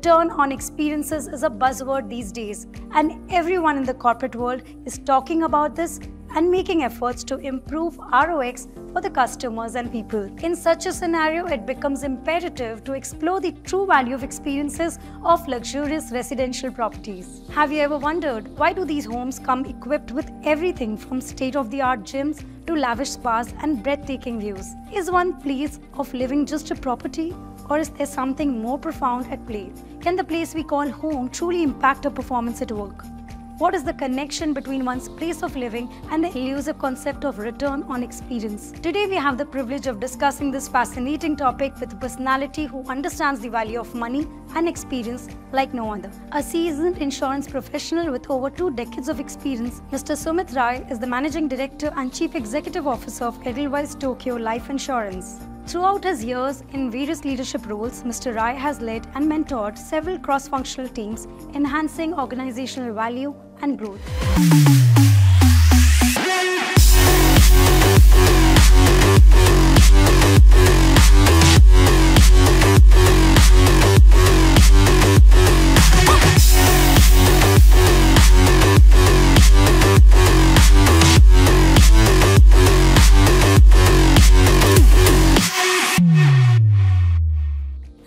return on experiences is a buzzword these days, and everyone in the corporate world is talking about this and making efforts to improve ROX for the customers and people. In such a scenario, it becomes imperative to explore the true value of experiences of luxurious residential properties. Have you ever wondered why do these homes come equipped with everything from state-of-the-art gyms to lavish spas and breathtaking views? Is one place of living just a property, or is there something more profound at play? Can the place we call home truly impact our performance at work? What is the connection between one's place of living and the elusive concept of return on experience? Today we have the privilege of discussing this fascinating topic with a personality who understands the value of money and experience like no other. A seasoned insurance professional with over 2 decades of experience, Mr. Sumit Rai is the Managing Director and Chief Executive Officer of Edelweiss Tokio Life Insurance. Throughout his years in various leadership roles, Mr. Rai has led and mentored several cross-functional teams, enhancing organizational value and growth.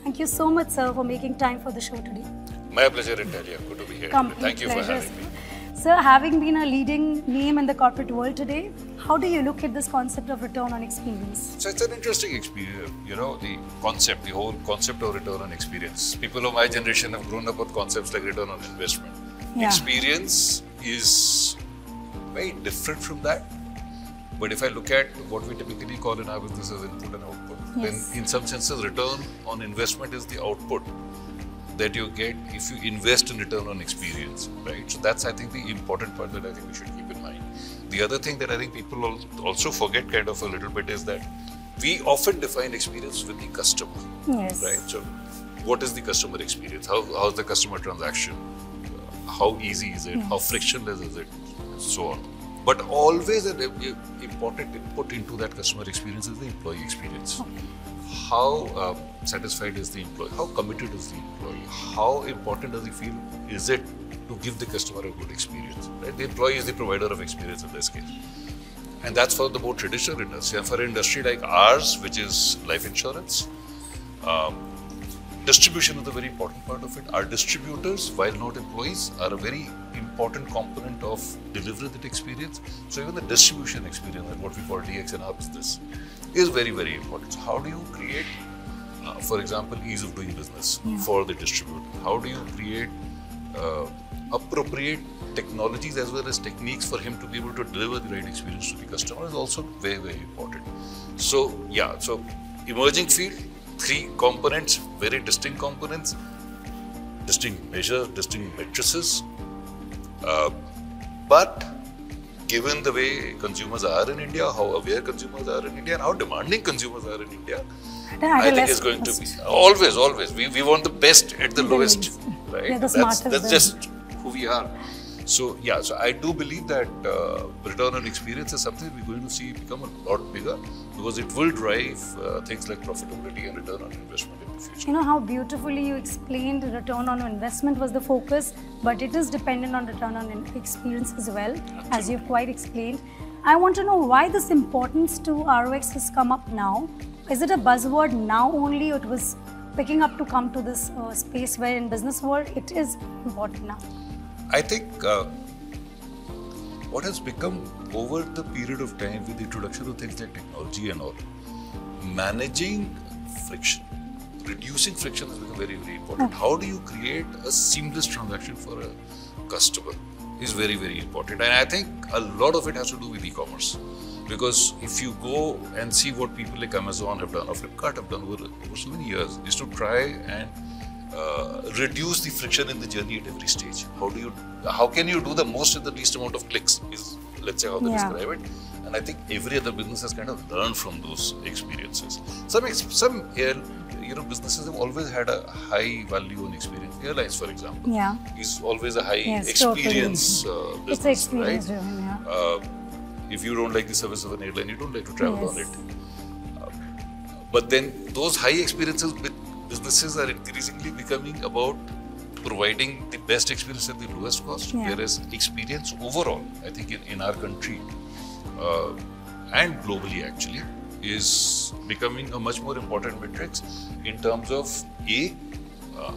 Thank you so much, sir, for making time for the show today. My pleasure, Intellia. Good to be here. Thank you for having me. Sir, having been a leading name in the corporate world today, how do you look at this concept of return on experience? So it's an interesting experience, the whole concept of return on experience. People of my generation have grown up with concepts like return on investment. Yeah. Experience is very different from that. But if I look at what we typically call in our business as input and output, yes, then in some senses, return on investment is the output that you get if you invest in return on experience, right? So that's, I think, the important part that I think we should keep in mind. The other thing that I think people also forget kind of a little bit is that we often define experience with the customer, yes, right? So what is the customer experience? How's the customer transaction? How easy is it? Yes. How frictionless is it? So on. But always an important input into that customer experience is the employee experience. Okay. How satisfied is the employee? How committed is the employee? How important does he feel is it to give the customer a good experience? Right? The employee is the provider of experience in this case. And that's for the more traditional industry. And for an industry like ours, which is life insurance, distribution is a very important part of it. Our distributors, while not employees, are a very important component of delivering that experience. So even the distribution experience, what we call DX in our business, is very, very important. So how do you create, for example, ease of doing business for the distributor? How do you create appropriate technologies as well as techniques for him to be able to deliver the right experience to the customer is also very, very important. So yeah, so emerging field, 3 components, very distinct components, distinct measures, distinct matrices. But given the way consumers are in India, how aware consumers are in India, and how demanding consumers are in India, I think it's going to be always. We want the best at the lowest, right? Yeah, that's just who we are. So yeah, so I do believe that return on experience is something we're going to see become a lot bigger because it will drive things like profitability and return on investment in the future. You know how beautifully you explained return on investment was the focus, but it is dependent on return on experience as well, as you've quite explained. I want to know why this importance to ROX has come up now. Is it a buzzword now only, or it was picking up to come to this space where in business world it is important now? I think what has become over the period of time with the introduction of things like technology and all, managing friction, reducing friction has become very, very important. How do you create a seamless transaction for a customer is very, very important. And I think a lot of it has to do with e-commerce. Because if you go and see what people like Amazon have done or Flipkart have done over so many years, is to try and reduce the friction in the journey at every stage. How can you do the most with the least amount of clicks is, let's say, how they describe it. And I think every other business has kind of learned from those experiences. Some businesses have always had a high value on experience. Airlines, for example, is always a high experience business, it's experience driven, if you don't like the service of an airline, you don't like to travel on it. But then those high experiences businesses are increasingly becoming about providing the best experience at the lowest cost, whereas experience overall, I think in our country and globally actually, is becoming a much more important metric in terms of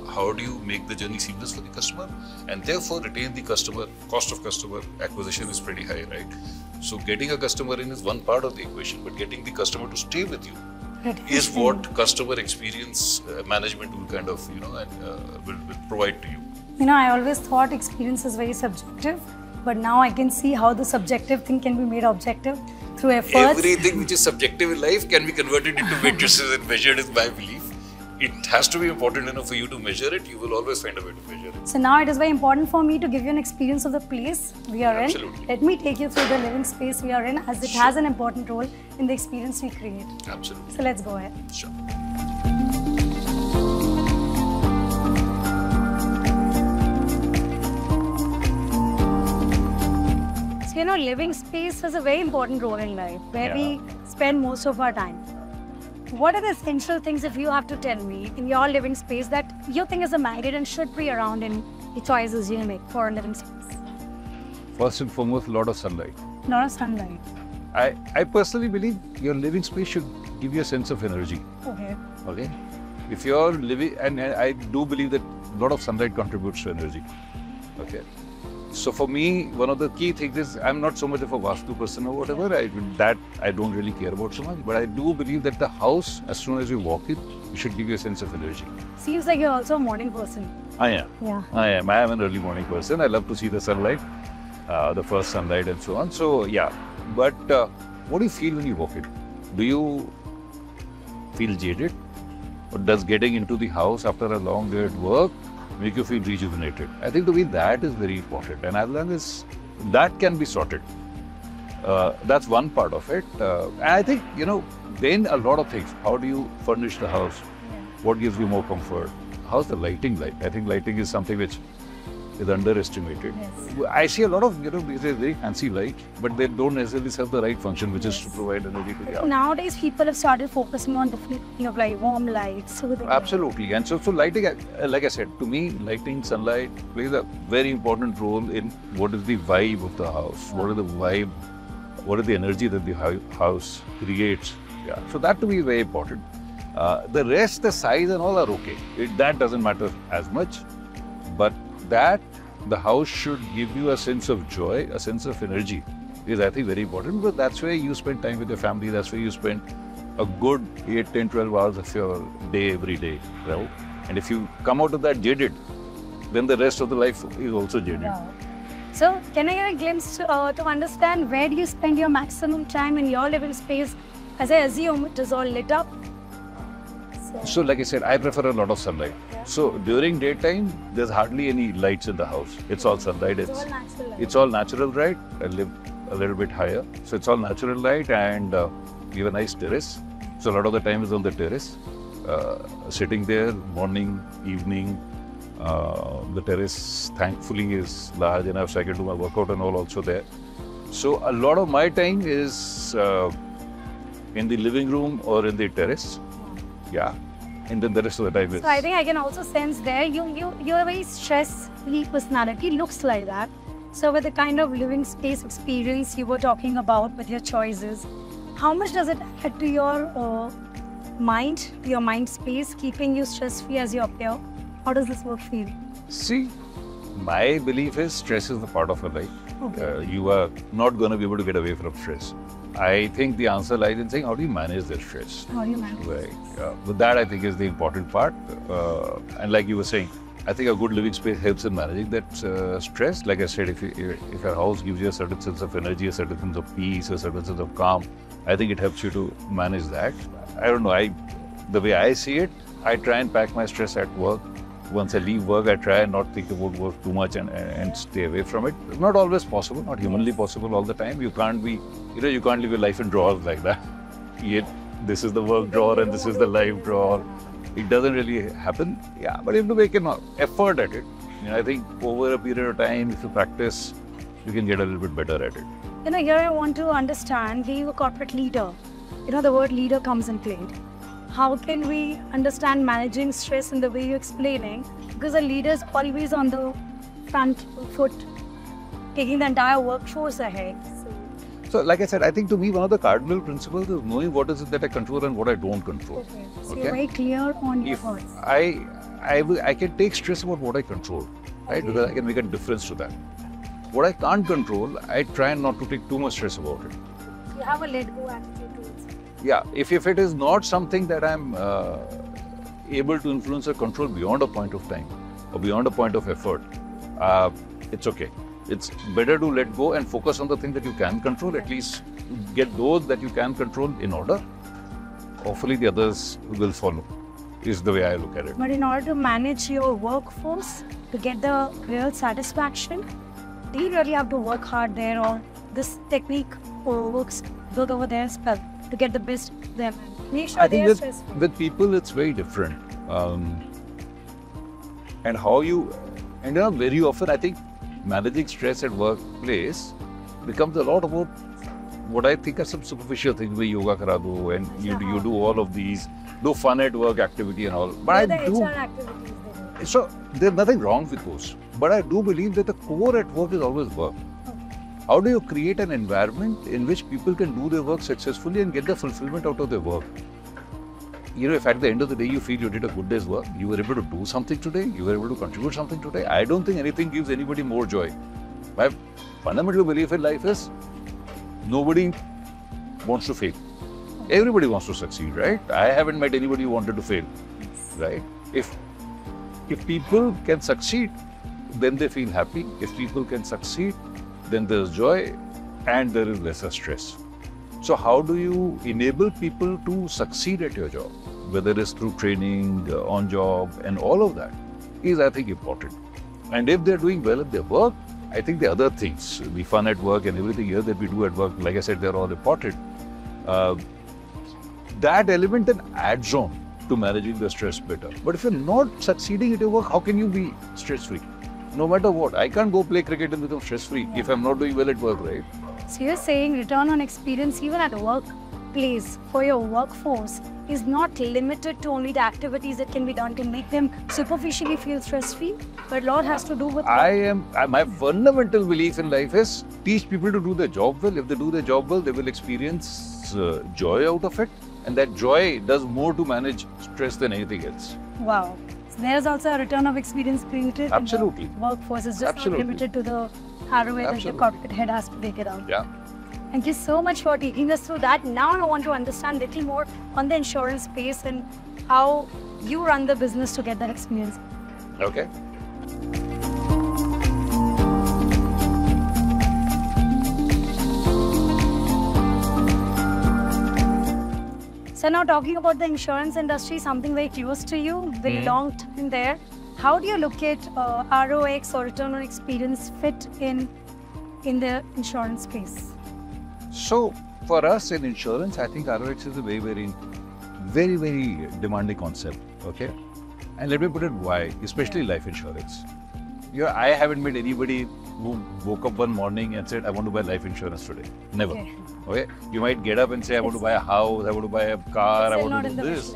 how do you make the journey seamless for the customer, and therefore retain the customer. Cost of customer acquisition is pretty high, right? So getting a customer in is one part of the equation, but getting the customer to stay with you is what customer experience management will kind of, will provide to you. I always thought experience is very subjective, but now I can see how the subjective thing can be made objective through efforts. Everything which is subjective in life can be converted into matrices and measured, is my belief. It has to be important enough for you to measure it. You will always find a way to measure it. So now it is very important for me to give you an experience of the place we are Absolutely. in. Let me take you through the living space we are in, as it has an important role in the experience we create. Absolutely. So let's go ahead. Sure. So living space has a very important role in life, where we spend most of our time. What are the essential things, if you have to tell me, in your living space that you think is a magnet and should be around in the choices you make for a living space? First and foremost, a lot of sunlight. A lot of sunlight. I personally believe your living space should give you a sense of energy. Okay. If you're living, and I do believe that a lot of sunlight contributes to energy. Okay. So for me, one of the key things is, I'm not so much of a Vastu person or whatever, I don't really care about so much, but I do believe that the house, as soon as you walk in, it should give you a sense of energy. Seems like you're also a morning person. I am. Yeah. I am an early morning person. I love to see the sunlight, the first sunlight and so on. So yeah, but what do you feel when you walk in? Do you feel jaded? Or does getting into the house after a long day at work make you feel rejuvenated? I think to me that is very important, and as long as that can be sorted, that's one part of it. And I think, then a lot of things. How do you furnish the house? What gives you more comfort? How's the lighting like? I think lighting is something which is underestimated. Yes. I see a lot of, these are very fancy lights, but they don't necessarily serve the right function, which is to provide energy to the house. Nowadays, people have started focusing on different, like warm lights, soothing Absolutely. And so lighting, like I said, to me, lighting, sunlight plays a very important role in what is the vibe of the house, what is the vibe, what is the energy that the house creates. Yeah. So that to me is very important. The rest, the size and all are okay. That doesn't matter as much, but that the house should give you a sense of joy, a sense of energy is, I think, very important, because that's where you spend time with your family, that's where you spend a good 8, 10, 12 hours of your day every day, right? And if you come out of that jaded, then the rest of the life is also jaded. Wow. So can I get a glimpse to understand where do you spend your maximum time in your living space? As I assume it is all lit up. So like I said, I prefer a lot of sunlight. Yeah. So during daytime, there's hardly any lights in the house. It's all sunlight. It's all natural light. It's all natural light. I live a little bit higher. So it's all natural light, and we have a nice terrace. So a lot of the time is on the terrace. Sitting there, morning, evening. The terrace, thankfully, is large enough so I can do my workout and all also there. So a lot of my time is in the living room or in the terrace. Yeah, and then the rest of the time is... So I think I can also sense there, you're a very stress-free personality, looks like that. So with the kind of living space experience you were talking about with your choices, how much does it add to your mind, to your mind space, keeping you stress-free as you appear? How does this work for you? See, my belief is stress is a part of your life. Okay. You are not going to be able to get away from stress. I think the answer lies in saying, how do you manage the stress? How do you manage? Right. But that, I think, is the important part. And like you were saying, I think a good living space helps in managing that stress. Like I said, if your house gives you a certain sense of energy, a certain sense of peace, a certain sense of calm, I think it helps you to manage that. I don't know, the way I see it, I try and pack my stress at work. Once I leave work, I try and not think about work too much and stay away from it. It's not always possible, not humanly possible all the time. You can't be, you can't live your life in drawers like that. Yet, this is the work drawer and this is the life drawer. It doesn't really happen. Yeah, but you have to make an effort at it. I think over a period of time, if you practice, you can get a little bit better at it. Here I want to understand, being a corporate leader, the word leader comes in play. how can we understand managing stress in the way you're explaining? Because a leader's always on the front foot, taking the entire workforce ahead. So, like I said, I think to me, one of the cardinal principles is knowing what is it that I control and what I don't control. Okay. So you're very clear on your thoughts. I can take stress about what I control, right? Because I can make a difference to that. What I can't control, I try not to take too much stress about it. You have a let-go attitude towards it. Yeah, if it is not something that I'm able to influence or control beyond a point of time or beyond a point of effort, it's okay. It's better to let go and focus on the thing that you can control, at least get those that you can control in order. Hopefully the others will follow, is the way I look at it. But in order to manage your workforce, to get the real satisfaction, do you really have to work hard there, or this technique works good over there as well to get the best of them? Make sure I they think are stressful. with people it's very different. And very often I think managing stress at workplace becomes a lot about what I think are some superficial things, where yoga kara do, and you do all of these, do fun at work activity and all. But the HR activities they do. So there's nothing wrong with those. But I do believe that the core at work is always work. How do you create an environment in which people can do their work successfully and get the fulfillment out of their work? You know, if at the end of the day you feel you did a good day's work, you were able to do something today, you were able to contribute something today, I don't think anything gives anybody more joy. My fundamental belief in life is nobody wants to fail. Everybody wants to succeed, right? I haven't met anybody who wanted to fail, right? If people can succeed, then they feel happy. If people can succeed, then there's joy and there is lesser stress. So how do you enable people to succeed at your job? Whether it's through training, on job, and all of that is, I think, important. And if they're doing well at their work, I think the other things, the fun at work and everything here that we do at work, like I said, they're all important. That element then adds on to managing the stress better. But if you're not succeeding at your work, how can you be stress-free? No matter what, I can't go play cricket and become stress-free if I'm not doing well at work, right? So you're saying return on experience even at workplace for your workforce is not limited to only the activities that can be done to make them superficially feel stress-free, but a lot has to do with... My fundamental belief in life is teach people to do their job well. If they do their job well, they will experience joy out of it. And that joy does more to manage stress than anything else. Wow. So there's also a return of experience created. Absolutely. In the workforce. It's just not limited to the hard way that the corporate head has to take it out. Yeah. Thank you so much for taking us through that. Now I want to understand a little more on the insurance space and how you run the business to get that experience. Okay. So now talking about the insurance industry, something very close to you, very long time there. How do you look at ROX or return on experience fit in the insurance space? So for us in insurance, I think ROX is a very demanding concept. Okay, and let me put it why, especially life insurance. I haven't met anybody who woke up one morning and said, I want to buy life insurance today. Never. Okay. You might get up and say, I want to buy a house, I want to buy a car, I want to do this.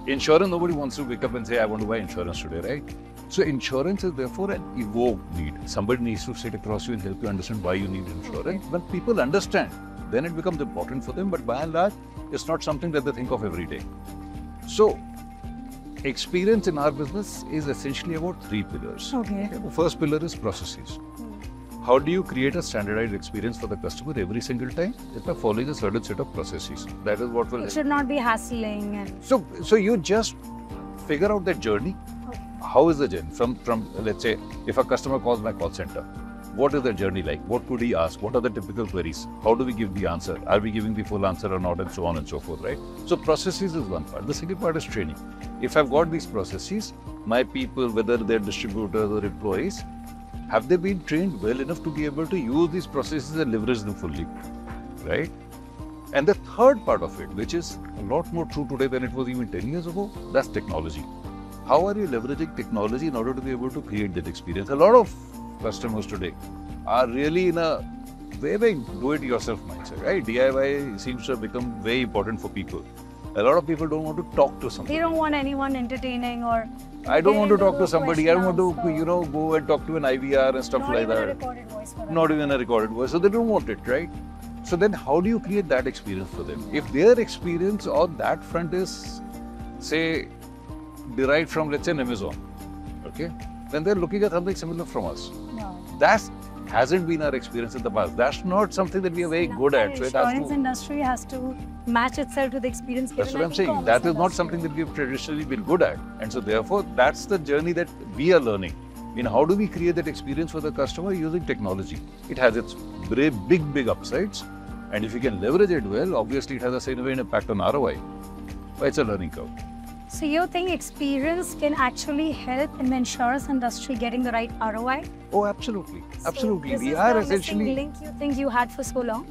Insurance, nobody wants to wake up and say, I want to buy insurance today, right? So insurance is therefore an evoked need. Somebody needs to sit across you and help you understand why you need insurance. When people understand, then it becomes important for them. But by and large, it's not something that they think of every day. So experience in our business is essentially about three pillars. Okay. The first pillar is processes. How do you create a standardized experience for the customer every single time? It's by following a certain set of processes. That is what will... It should not be hassling. And... So you just figure out that journey. Okay. How is the journey? From let's say, if a customer calls my call center, what is the journey like? What could he ask? What are the typical queries? How do we give the answer? Are we giving the full answer or not? And so on and so forth, right? So processes is one part. The second part is training. If I've got these processes, my people, whether they're distributors or employees, have they been trained well enough to be able to use these processes and leverage them fully, right? And the third part of it, which is a lot more true today than it was even 10 years ago, that's technology. How are you leveraging technology in order to be able to create that experience? A lot of customers today are really in a very do-it-yourself mindset, right? DIY seems to have become very important for people. A lot of people don't want to talk to somebody. They don't want anyone entertaining or... I don't want to talk to the somebody. I don't want to, question go and talk to an IVR and stuff Not like even a that. recorded voice for that. Not even a recorded voice. So they don't want it, right? So then how do you create that experience for them? If their experience on that front is, say, derived from, let's say, an Amazon, okay? Then they're looking at something similar from us. No. That hasn't been our experience in the past. That's not something that we are very good at. The insurance industry has to match itself to the experience given. That's what I'm saying. That is not something that we've traditionally been good at. And so therefore, that's the journey that we are learning. How do we create that experience for the customer using technology? It has its big upsides. And if you can leverage it well, obviously it has a significant impact on ROI. But it's a learning curve. So you think experience can actually help in the insurance industry getting the right ROI? Oh, absolutely. Absolutely. So We are this is the essentially... missing link you think you had for so long?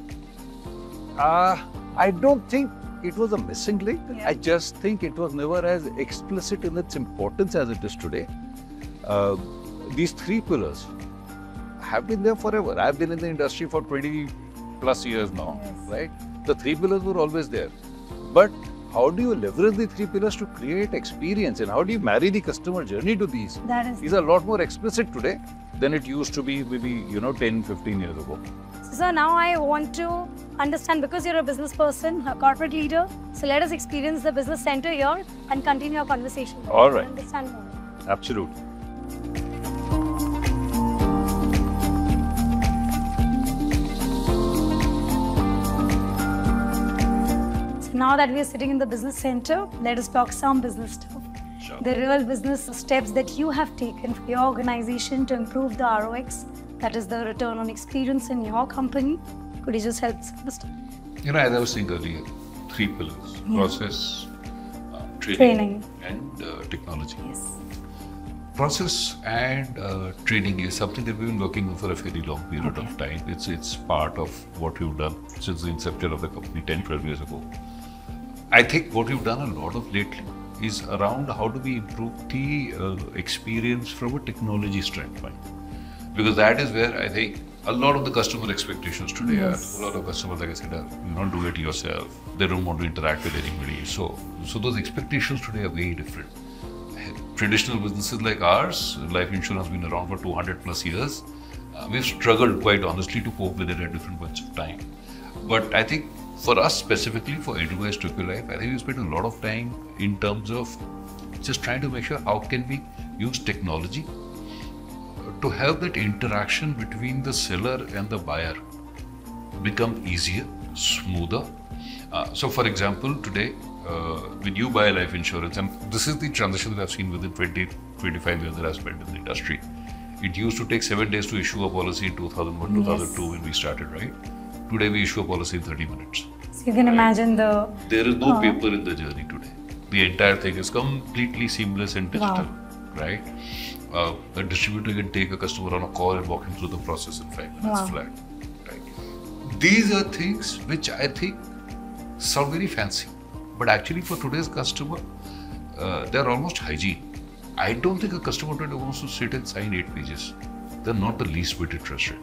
I don't think it was a missing link. Yeah. I just think it was never as explicit in its importance as it is today. These three pillars have been there forever. I've been in the industry for 20 plus years now, right? The three pillars were always there. But how do you leverage the three pillars to create experience, and how do you marry the customer journey to these? These are a lot more explicit today than it used to be maybe 10, 15 years ago. So now I want to understand, because you're a business person, a corporate leader, so let us experience the business center here and continue our conversation. All right. Understand more. Absolutely. Now that we are sitting in the business center, let us talk some business stuff. Sure. The real business steps that you have taken for your organization to improve the ROX, that is the return on experience in your company. Could you just help us understand? As I was saying earlier, three pillars: process, Training. and technology. Yes. Process and training is something that we've been working on for a very long period of time. It's part of what we've done since the inception of the company 10, 12 years ago. I think what we've done a lot of lately is around how do we improve the experience from a technology standpoint. Because that is where I think a lot of the customer expectations today are. A lot of customers, like I said, do it yourself. They don't want to interact with anybody. So those expectations today are very different. Traditional businesses like ours, life insurance has been around for 200 plus years. We've struggled quite honestly to cope with it at different points of time. But I think for us specifically, for Edelweiss Tokio Life, I think we spent a lot of time in terms of just trying to make sure how can we use technology to help that interaction between the seller and the buyer become easier, smoother. So for example, today, when you buy life insurance, and this is the transition that I've seen within 20, 25 years that I've spent in the industry. It used to take 7 days to issue a policy in 2001, 2002 when we started, right? Today we issue a policy in 30 minutes. So you can imagine the... There is no paper in the journey today. The entire thing is completely seamless and digital, right? A distributor can take a customer on a call and walk him through the process in 5 minutes flat, right? These are things which I think sound very fancy. But actually for today's customer, they're almost hygiene. I don't think a customer today wants to sit and sign 8 pages. They're not the least bit interested,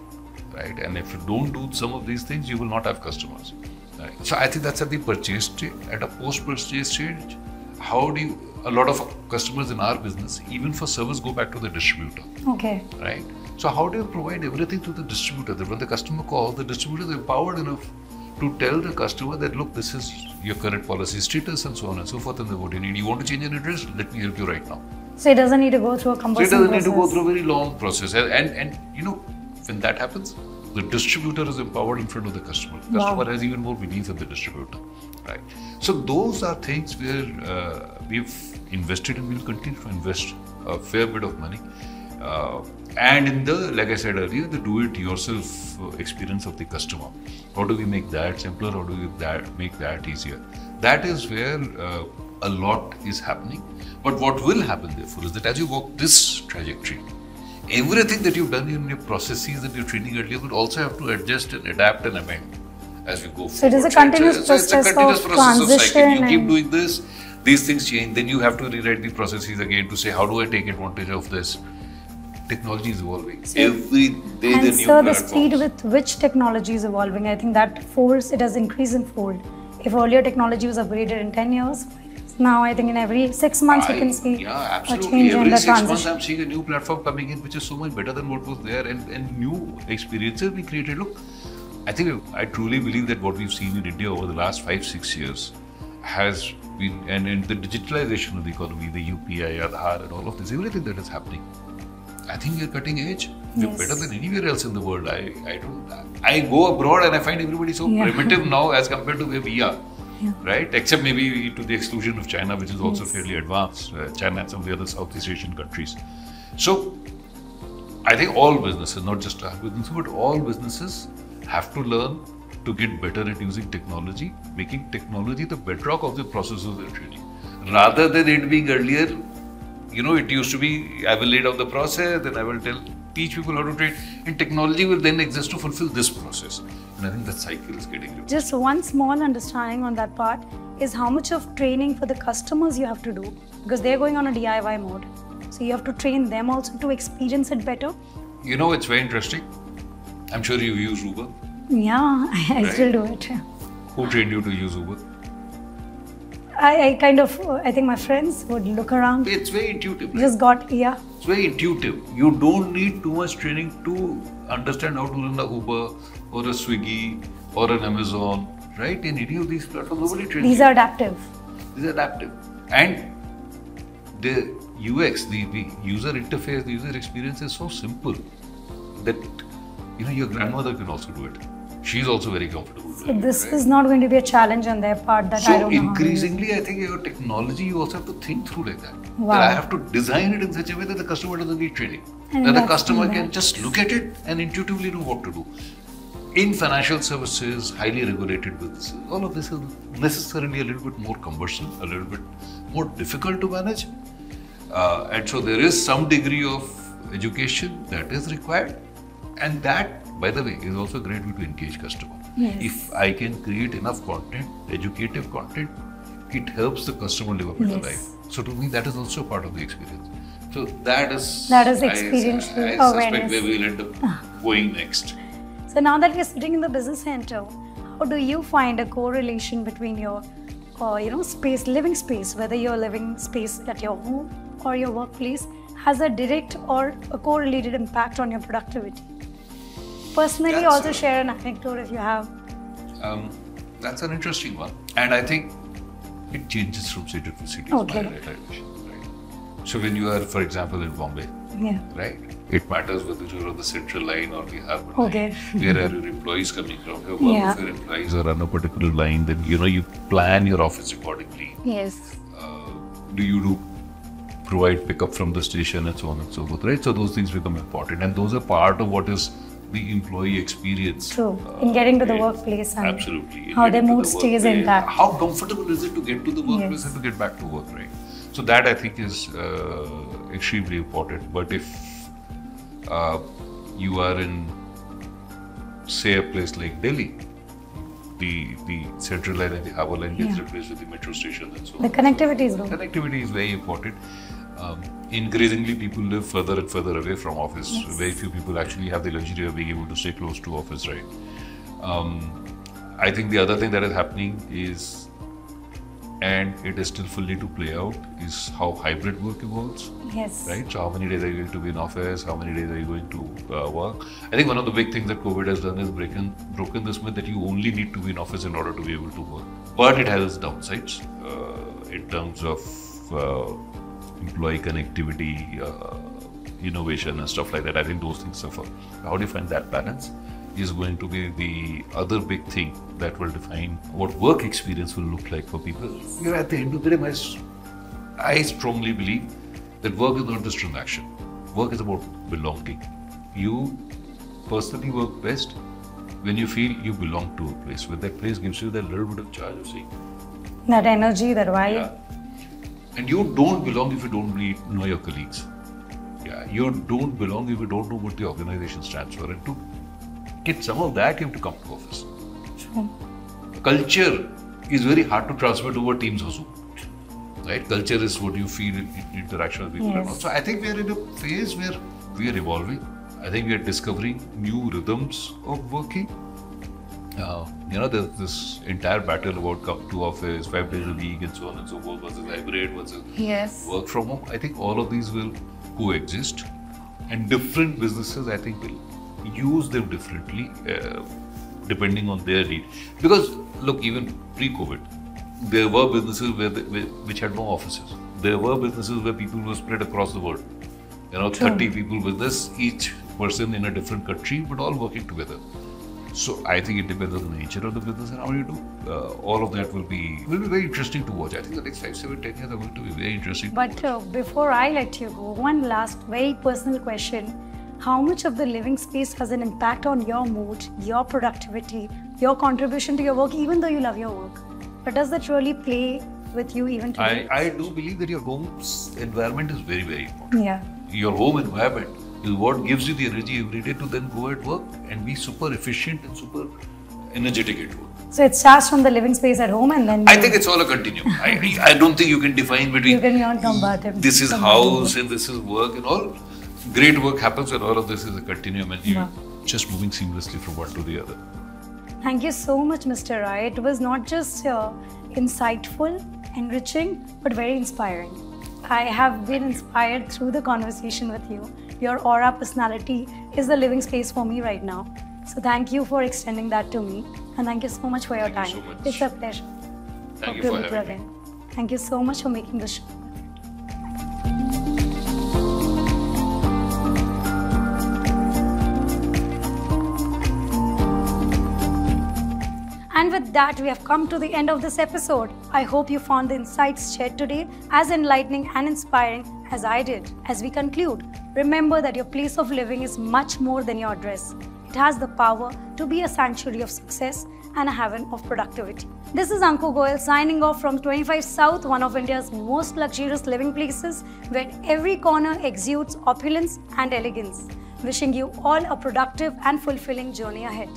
right? And if you don't do some of these things, you will not have customers, right? So I think that's at the purchase stage. At a post-purchase stage, how do you, a lot of customers in our business, even for service, go back to the distributor, right? So how do you provide everything to the distributor? That when the customer calls, the distributor is empowered enough to tell the customer that, look, this is your current policy status and so on and so forth, and then what you need. You want to change an address? Let me help you right now. So it doesn't need to go through a cumbersome process. So it doesn't need to go through a very long process. And when that happens, the distributor is empowered in front of the customer. The customer has even more belief in the distributor, right? So those are things where we've invested and we'll continue to invest a fair bit of money. And in the, like I said earlier, the do-it-yourself experience of the customer. How do we make that simpler? How do we make that easier? That is where a lot is happening. But what will happen, therefore, is that as you walk this trajectory, everything that you've done in your processes that you're training earlier will also have to adjust and adapt and amend as we go forward. So it is a continuous process of transition. You keep doing this, these things change, then you have to rewrite the processes again to say, how do I take advantage of this? Technology is evolving. Every day the new platforms. The speed with which technology is evolving, I think that it has increased in fold. If earlier technology was upgraded in 10 years, now I think in every 6 months you can see a change in Every the 6 months transition. I'm seeing a new platform coming in which is so much better than what was there, and new experiences we created. Look, I think I truly believe that what we've seen in India over the last 5-6 years has been, and the digitalization of the economy, the UPI, Aadhaar and all of this, everything that is happening. I think we are cutting edge. We're better than anywhere else in the world. I go abroad and I find everybody so primitive now as compared to where we are. Right? Except maybe to the exclusion of China, which is also fairly advanced, China and some of the other Southeast Asian countries. So, I think all businesses, not just our business, but all businesses have to learn to get better at using technology, making technology the bedrock of the processes they're training. Rather than it being earlier, it used to be, I will lay down the process, then I will teach people how to trade, and technology will then exist to fulfill this process. And I think that cycle is getting reversed. Just one small understanding on that part is how much of training for the customers you have to do, because they're going on a DIY mode. So you have to train them also to experience it better. It's very interesting. I'm sure you use Uber. Yeah, I still do it. Who trained you to use Uber? I think my friends would look around. It's very intuitive. Right? Just got, It's very intuitive. You don't need too much training to understand how to run a Uber or a Swiggy or an Amazon, right? In any of these platforms, nobody trains you. These are adaptive. And the UX, the user interface, the user experience is so simple that, your grandmother can also do it. She's also very comfortable. So this is not going to be a challenge on their part that I don't know. So increasingly, I think your technology, you also have to think through like that. Wow. That I have to design it in such a way that the customer doesn't need training. And that the customer can just look at it and intuitively know what to do. In financial services, highly regulated businesses, all of this is necessarily a little bit more cumbersome, a little bit more difficult to manage. And so there is some degree of education that is required. And that, by the way, is also a great way to engage customer. Yes. If I can create enough content, educative content, it helps the customer live a better life. So to me, that is also part of the experience. So that is experiential I awareness. suspect where we'll end up going next. So now that we're sitting in the business center, how do you find a correlation between your, space, living space, whether your living space at your home or your workplace has a direct or a correlated impact on your productivity? Personally, also share an anecdote if you have. That's an interesting one. And I think it changes from city to city. Okay. Right? So when you are, for example, in Bombay, right? It matters whether you're on the Central Line or the Harbour Line. Where are your employees coming from? If your employees are on a particular line, then you plan your office accordingly. Yes. Do you provide pickup from the station and so on and so forth, right? So those things become important, and those are part of what is the employee experience. True. In getting to the workplace and absolutely. How their mood stays intact. How comfortable is it to get to the workplace and to get back to work, right? So that I think is extremely important. But if you are in, say, a place like Delhi, the Central Line and the Harbour Line gets replaced with the metro stations and so on. The connectivity is good. Connectivity is very important. Increasingly, people live further and further away from office. Yes. Very few people actually have the luxury of being able to stay close to office, right? I think the other thing that is happening is, and it is still fully to play out, is how hybrid work evolves. Yes. Right? So how many days are you going to be in office? How many days are you going to work? I think one of the big things that COVID has done is broken this myth that you only need to be in office in order to be able to work. But it has its downsides in terms of employee connectivity, innovation and stuff like that. I think those things suffer. How do you find that balance is going to be the other big thing that will define what work experience will look like for people. At the end of the day, I strongly believe that work is not just transaction. Work is about belonging. You personally work best when you feel you belong to a place, where that place gives you that little bit of charge of saying. That energy, that vibe. Yeah. And you don't belong if you don't know your colleagues. Yeah, you don't belong if you don't know what the organization stands for. And to get some of that, you have to come to office. True. Culture is very hard to transmit over Teams or Zoom. Right? Culture is what you feel in interaction with people. Yes. So I think we are in a phase where we are evolving. I think we are discovering new rhythms of working. There's this entire battle about come to office 5 days a week and so on and so forth versus hybrid versus work from home. I think all of these will coexist, and different businesses, I think, will use them differently depending on their need. Because look, even pre-COVID, there were businesses which had no offices. There were businesses where people were spread across the world. 30 people business, each person in a different country, but all working together. So I think it depends on the nature of the business and how you do. All of that will be very interesting to watch. I think the next 5, 7, 10 years are going to be very interesting. But before I let you go, one last very personal question. How much of the living space has an impact on your mood, your productivity, your contribution to your work, even though you love your work? But does that really play with you even today? I do believe that your home's environment is very, very important. Yeah. Your home environment is what gives you the energy every day to then go at work and be super efficient and super energetic at work. So it starts from the living space at home and then... I think it's all a continuum. I don't think you can define between... You cannot combat it. This is house and this is work and all. Great work happens and all of this is a continuum and you're just moving seamlessly from one to the other. Thank you so much, Mr. Rai. It was not just insightful, enriching, but very inspiring. I have been inspired through the conversation with you. Your aura personality is the living space for me right now. So thank you for extending that to me. And thank you so much for your time. Thank you so much. It's a pleasure. Thank you for having me. Thank you so much for making this show. And with that, we have come to the end of this episode. I hope you found the insights shared today as enlightening and inspiring as I did. As we conclude, remember that your place of living is much more than your address. It has the power to be a sanctuary of success and a haven of productivity. This is Anku Goyal signing off from 25 South, one of India's most luxurious living places, where every corner exudes opulence and elegance. Wishing you all a productive and fulfilling journey ahead.